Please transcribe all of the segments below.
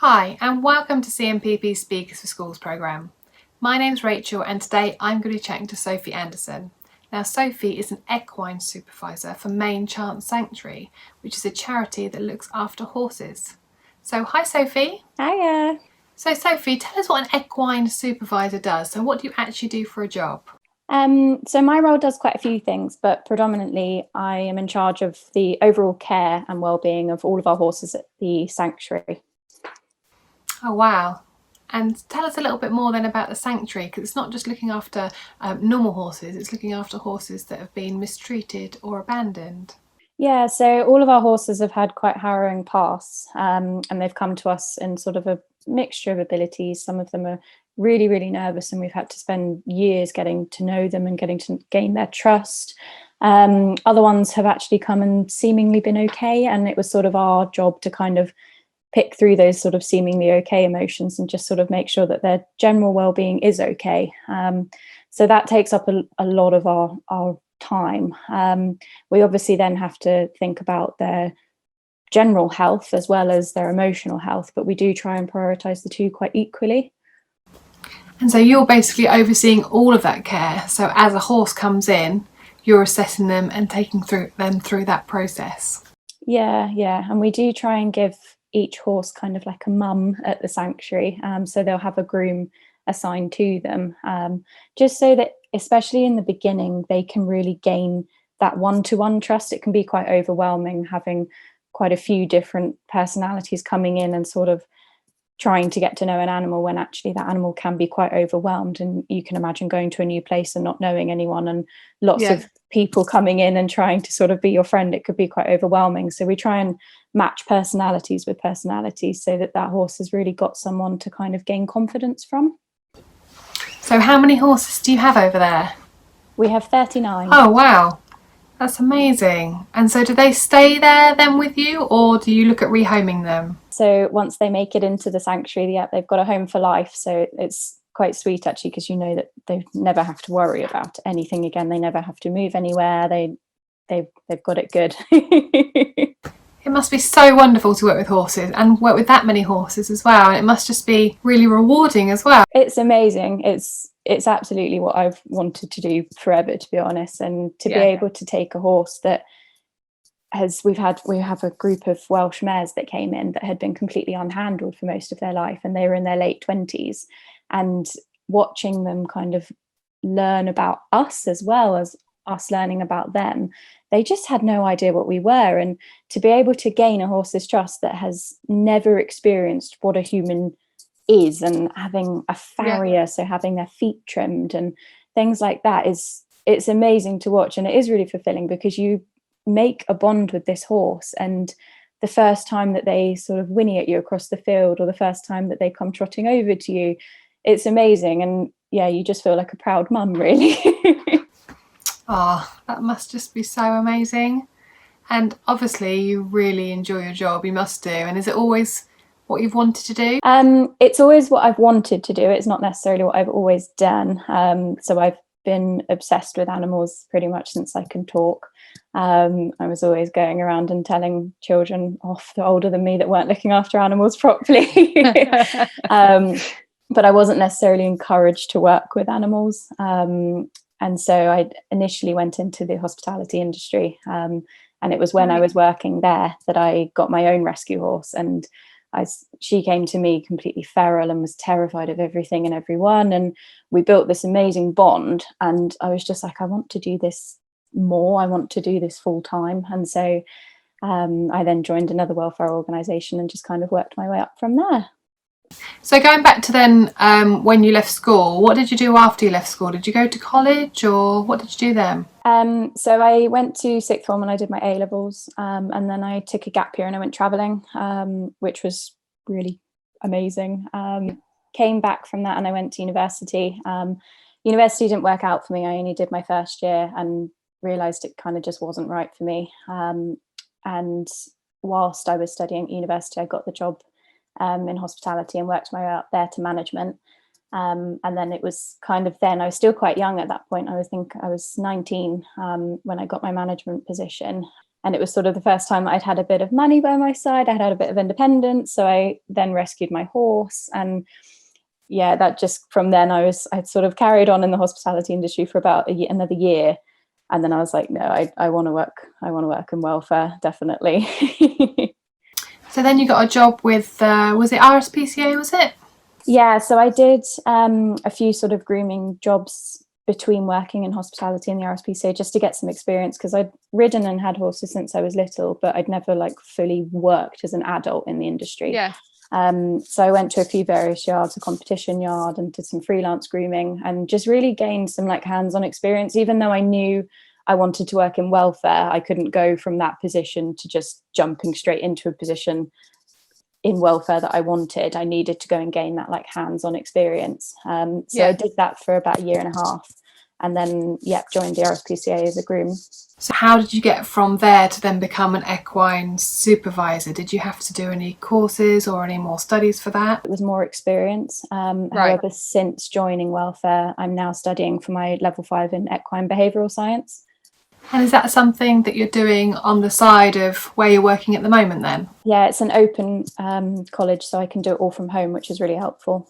Hi, and welcome to CMPP Speakers for Schools programme. My name's Rachel, and today I'm going to be chatting to Sophie Anderson. Now, Sophie is an equine supervisor for Mane Chance Sanctuary, which is a charity that looks after horses. So, hi Sophie. Hiya. So, Sophie, tell us what an equine supervisor does. So, what do you actually do for a job? So my role does quite a few things, but predominantly I am in charge of the overall care and well-being of all of our horses at the sanctuary. Oh, wow. And tell us a little bit more then about the sanctuary, because it's not just looking after normal horses, it's looking after horses that have been mistreated or abandoned. Yeah, so all of our horses have had quite harrowing pasts, and they've come to us in sort of a mixture of abilities. Some of them are really, really nervous, and we've had to spend years getting to know them and getting to gain their trust. Other ones have actually come and seemingly been okay, and it was sort of our job to kind of pick through those sort of seemingly okay emotions and just sort of make sure that their general well-being is okay. So that takes up a lot of our time. We obviously then have to think about their general health as well as their emotional health, but we do try and prioritize the two quite equally. And so you're basically overseeing all of that care. So as a horse comes in, you're assessing them and taking them through that process. Yeah, and we do try and give each horse kind of like a mum at the sanctuary. So they'll have a groom assigned to them, just so that, especially in the beginning, they can really gain that one-to-one trust. It can be quite overwhelming having quite a few different personalities coming in and sort of trying to get to know an animal when actually that animal can be quite overwhelmed. And you can imagine going to a new place and not knowing anyone and lots of people coming in and trying to sort of be your friend. It could be quite overwhelming. So we try and match personalities with personalities so that horse has really got someone to kind of gain confidence from. So how many horses do you have over there? We have 39. Oh, wow. That's amazing. And so do they stay there then with you, or do you look at rehoming them? So once they make it into the sanctuary, yeah, they've got a home for life. So it's quite sweet actually, because you know that they never have to worry about anything again. They never have to move anywhere. They've got it good. It must be so wonderful to work with horses and work with that many horses as well. And it must just be really rewarding as well. It's amazing. It's absolutely what I've wanted to do forever, to be honest. And to be able to take a horse that we have a group of Welsh mares that came in that had been completely unhandled for most of their life, and they were in their late 20s, and watching them kind of learn about us as well as us learning about them. They just had no idea what we were, and to be able to gain a horse's trust that has never experienced what a human is, and having a farrier, so having their feet trimmed and things like that, it's amazing to watch. And it is really fulfilling because you make a bond with this horse, and the first time that they sort of whinny at you across the field, or the first time that they come trotting over to you, it's amazing. And yeah, you just feel like a proud mum, really. Oh, that must just be so amazing. And obviously you really enjoy your job, you must do. And is it always what you've wanted to do? It's always what I've wanted to do. It's not necessarily what I've always done. So I've been obsessed with animals pretty much since I can talk. I was always going around and telling children off that older than me that weren't looking after animals properly. But I wasn't necessarily encouraged to work with animals. And so I initially went into the hospitality industry. And it was when I was working there that I got my own rescue horse. And she came to me completely feral and was terrified of everything and everyone. And we built this amazing bond. And I was just like, I want to do this more. I want to do this full time. And so I then joined another welfare organisation and just kind of worked my way up from there. So going back to then when you left school, what did you do after you left school? Did you go to college, or what did you do then? So I went to sixth form and I did my A-levels, and then I took a gap year and I went travelling, which was really amazing. Came back from that and I went to university. University didn't work out for me. I only did my first year and realised it kind of just wasn't right for me. And whilst I was studying at university, I got the job in hospitality and worked my way up there to management. And then it was kind of then, I was still quite young at that point. I was 19 when I got my management position. And it was sort of the first time I'd had a bit of money by my side. I'd had a bit of independence. So I then rescued my horse. And yeah, that just from then I'd sort of carried on in the hospitality industry for about another year. And then I was like, no, I want to work in welfare, definitely. So then you got a job with, was it RSPCA, was it? Yeah, so I did a few sort of grooming jobs between working in hospitality and the RSPCA just to get some experience, because I'd ridden and had horses since I was little, but I'd never like fully worked as an adult in the industry. Yeah. So I went to a few various yards, a competition yard, and did some freelance grooming, and just really gained some like hands-on experience. Even though I knew I wanted to work in welfare, I couldn't go from that position to just jumping straight into a position in welfare that I wanted. I needed to go and gain that like hands-on experience. So I did that for about a year and a half, and then joined the RSPCA as a groom. So how did you get from there to then become an equine supervisor? Did you have to do any courses or any more studies for that? It was more experience. Right. However, since joining welfare, I'm now studying for my level 5 in Equine Behavioural Science. And is that something that you're doing on the side of where you're working at the moment then? Yeah, it's an open college, so I can do it all from home, which is really helpful.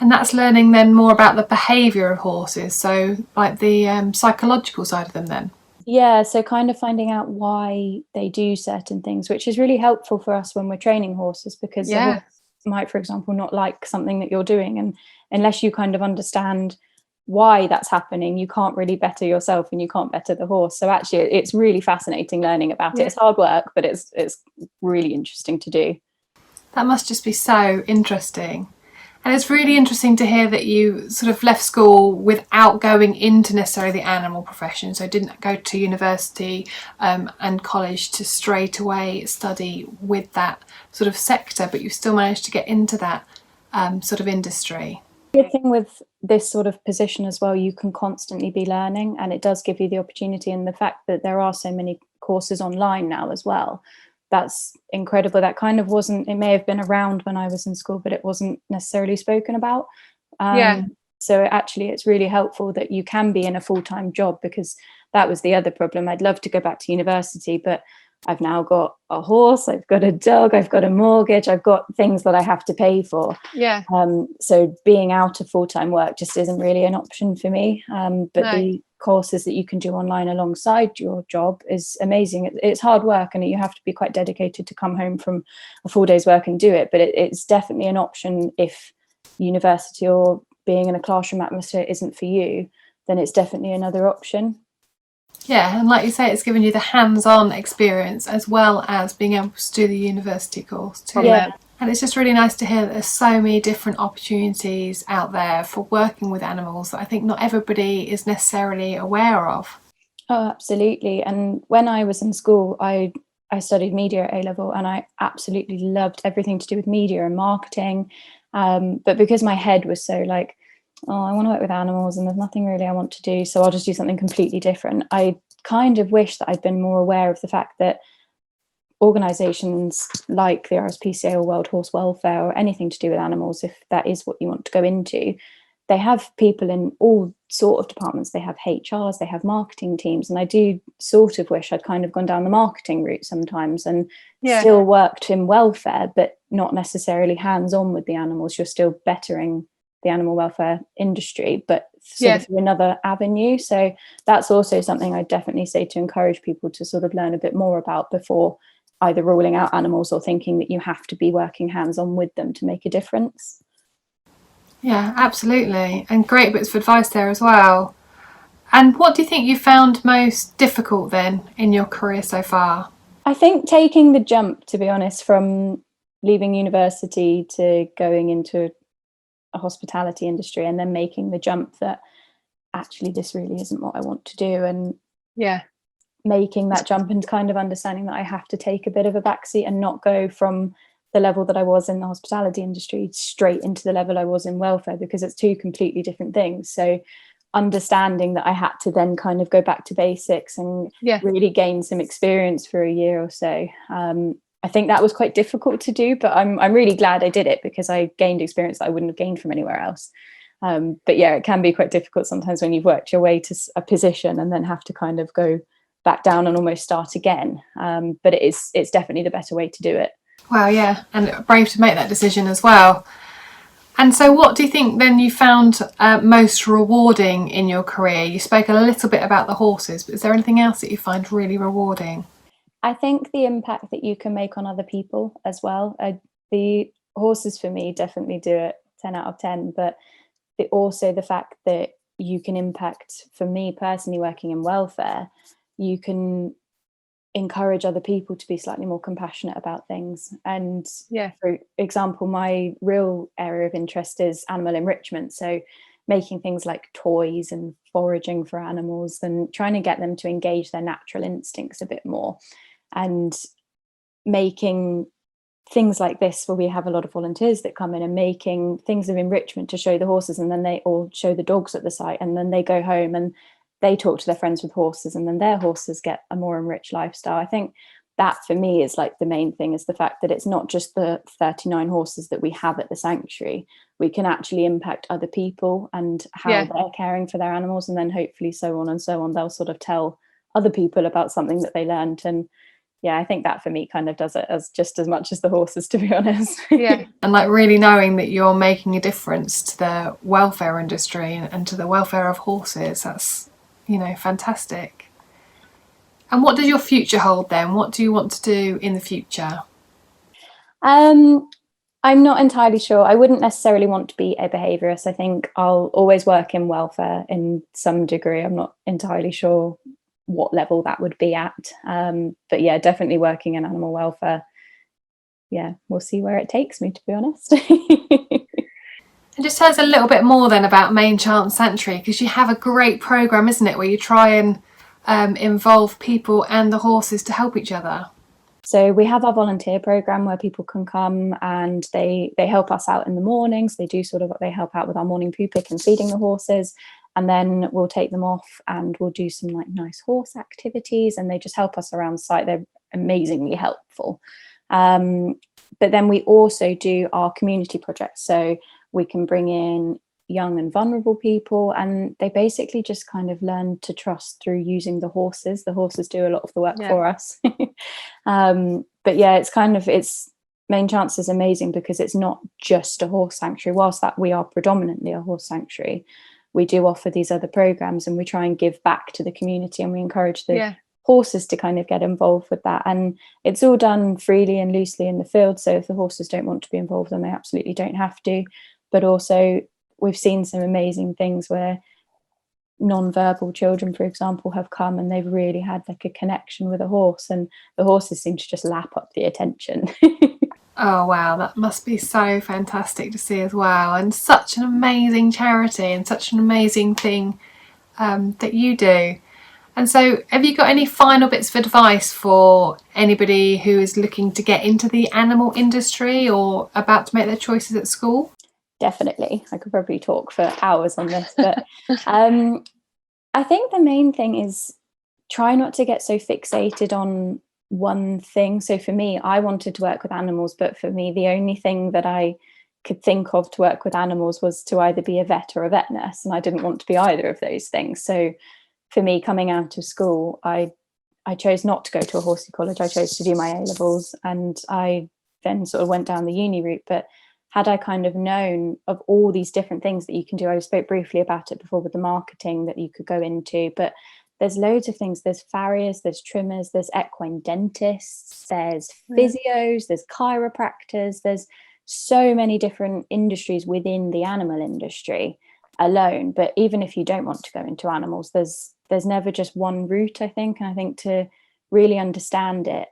And that's learning then more about the behaviour of horses, so like the psychological side of them then? Yeah, so kind of finding out why they do certain things, which is really helpful for us when we're training horses, because the horse might, for example, not like something that you're doing. And unless you kind of understand why that's happening, you can't really better yourself and you can't better the horse. So actually it's really fascinating learning about it. It's hard work, but it's really interesting to do. That must just be so interesting. And it's really interesting to hear that you sort of left school without going into necessarily the animal profession. So didn't go to university and college to straight away study with that sort of sector, but you still managed to get into that sort of industry. The good thing with this sort of position as well, you can constantly be learning, and it does give you the opportunity, and the fact that there are so many courses online now as well, that's incredible. That kind of wasn't, it may have been around when I was in school, but it wasn't necessarily spoken about. So actually it's really helpful that you can be in a full-time job, because that was the other problem. I'd love to go back to university, but I've now got a horse, I've got a dog, I've got a mortgage, I've got things that I have to pay for. So being out of full-time work just isn't really an option for me. The courses that you can do online alongside your job is amazing. It's hard work, and you have to be quite dedicated to come home from a full day's work and do it, but it's definitely an option. If university or being in a classroom atmosphere isn't for you, then it's definitely another option. Yeah, and like you say, it's given you the hands-on experience as well as being able to do the university course too. And it's just really nice to hear that there's so many different opportunities out there for working with animals that I think not everybody is necessarily aware of. Oh, absolutely. And when I was in school, I studied media at A-level, and I absolutely loved everything to do with media and marketing. But because my head was so like, oh, I want to work with animals and there's nothing really I want to do, so I'll just do something completely different, I kind of wish that I'd been more aware of the fact that organisations like the RSPCA or World Horse Welfare or anything to do with animals, if that is what you want to go into, they have people in all sort of departments. They have HRs, they have marketing teams, and I do sort of wish I'd kind of gone down the marketing route sometimes and still worked in welfare, but not necessarily hands-on with the animals. You're still bettering the animal welfare industry, but sort of through another avenue. So that's also something I definitely say to encourage people to sort of learn a bit more about before either ruling out animals or thinking that you have to be working hands-on with them to make a difference. Yeah, absolutely. And great bits of advice there as well. And what do you think you found most difficult then in your career so far? I think taking the jump, to be honest, from leaving university to going into a hospitality industry, and then making the jump that actually this really isn't what I want to do, and making that jump and kind of understanding that I have to take a bit of a backseat and not go from the level that I was in the hospitality industry straight into the level I was in welfare, because it's two completely different things. So understanding that I had to then kind of go back to basics and really gain some experience for a year or so. I think that was quite difficult to do, but I'm really glad I did it, because I gained experience that I wouldn't have gained from anywhere else. But yeah, it can be quite difficult sometimes when you've worked your way to a position and then have to kind of go back down and almost start again. But it's definitely the better way to do it. Wow, yeah, and brave to make that decision as well. And so what do you think then you found most rewarding in your career? You spoke a little bit about the horses, but is there anything else that you find really rewarding? I think the impact that you can make on other people as well. The horses for me definitely do it 10 out of 10, but also the fact that you can impact, for me personally working in welfare, you can encourage other people to be slightly more compassionate about things. And for example, my real area of interest is animal enrichment, so making things like toys and foraging for animals and trying to get them to engage their natural instincts a bit more, and making things like this where we have a lot of volunteers that come in and making things of enrichment to show the horses, and then they all show the dogs at the site, and then they go home and they talk to their friends with horses, and then their horses get a more enriched lifestyle. I think that for me is like the main thing, is the fact that it's not just the 39 horses that we have at the sanctuary. We can actually impact other people and how they're caring for their animals, and then hopefully so on and so on, they'll sort of tell other people about something that they learned. And I think that for me kind of does it as just as much as the horses, to be honest. And like really knowing that you're making a difference to the welfare industry and to the welfare of horses, that's, you know, fantastic. And what does your future hold then? What do you want to do in the future? I'm not entirely sure. I wouldn't necessarily want to be a behaviourist. I think I'll always work in welfare in some degree. I'm not entirely sure what level that would be at. But yeah, definitely working in animal welfare. Yeah, we'll see where it takes me, to be honest. And just tell us a little bit more then about Mane Chance Sanctuary, because you have a great programme, isn't it, where you try and involve people and the horses to help each other. So we have our volunteer programme where people can come and they help us out in the mornings. They do they help out with our morning poo pick and feeding the horses. And then we'll take them off and we'll do some like nice horse activities, and they just help us around site. They're amazingly helpful. But then we also do our community projects. So we can bring in young and vulnerable people, and they basically just kind of learn to trust through using the horses. The horses do a lot of the work for us. But yeah, it's Mane Chance is amazing because it's not just a horse sanctuary. Whilst that we are predominantly a horse sanctuary, we do offer these other programs, and we try and give back to the community, and we encourage the horses to kind of get involved with that. And it's all done freely and loosely in the field, so if the horses don't want to be involved, then they absolutely don't have to. But also we've seen some amazing things where non-verbal children, for example, have come and they've really had like a connection with a horse, and the horses seem to just lap up the attention. Oh wow, that must be so fantastic to see as well, and such an amazing charity and such an amazing thing that you do. And so have you got any final bits of advice for anybody who is looking to get into the animal industry or about to make their choices at school? Definitely. I could probably talk for hours on this, but I think the main thing is try not to get so fixated on one thing. So for me, I wanted to work with animals, but for me, the only thing that I could think of to work with animals was to either be a vet or a vet nurse, and I didn't want to be either of those things. So for me, coming out of school, I chose not to go to a horsey college. I chose to do my A-levels, and I then sort of went down the uni route. But had I kind of known of all these different things that you can do, I spoke briefly about it before with the marketing that you could go into, but there's loads of things. There's farriers, there's trimmers, there's equine dentists, there's physios, there's chiropractors, there's so many different industries within the animal industry alone. But even if you don't want to go into animals, there's never just one route, I think. And I think to really understand it,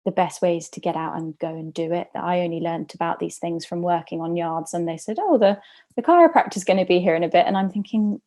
the best way is to get out and go and do it. I only learned about these things from working on yards, and they said, oh, the chiropractor's going to be here in a bit. And I'm thinking,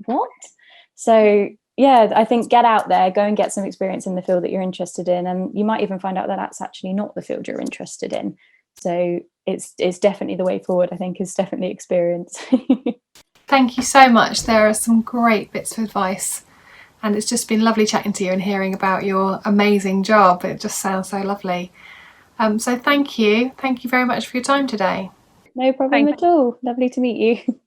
what? So yeah, I think get out there, go and get some experience in the field that you're interested in. And you might even find out that that's actually not the field you're interested in. So it's definitely the way forward, I think, is definitely experience. Thank you so much. There are some great bits of advice. And it's just been lovely chatting to you and hearing about your amazing job. It just sounds so lovely. So thank you. Thank you very much for your time today. No problem at all. Lovely to meet you.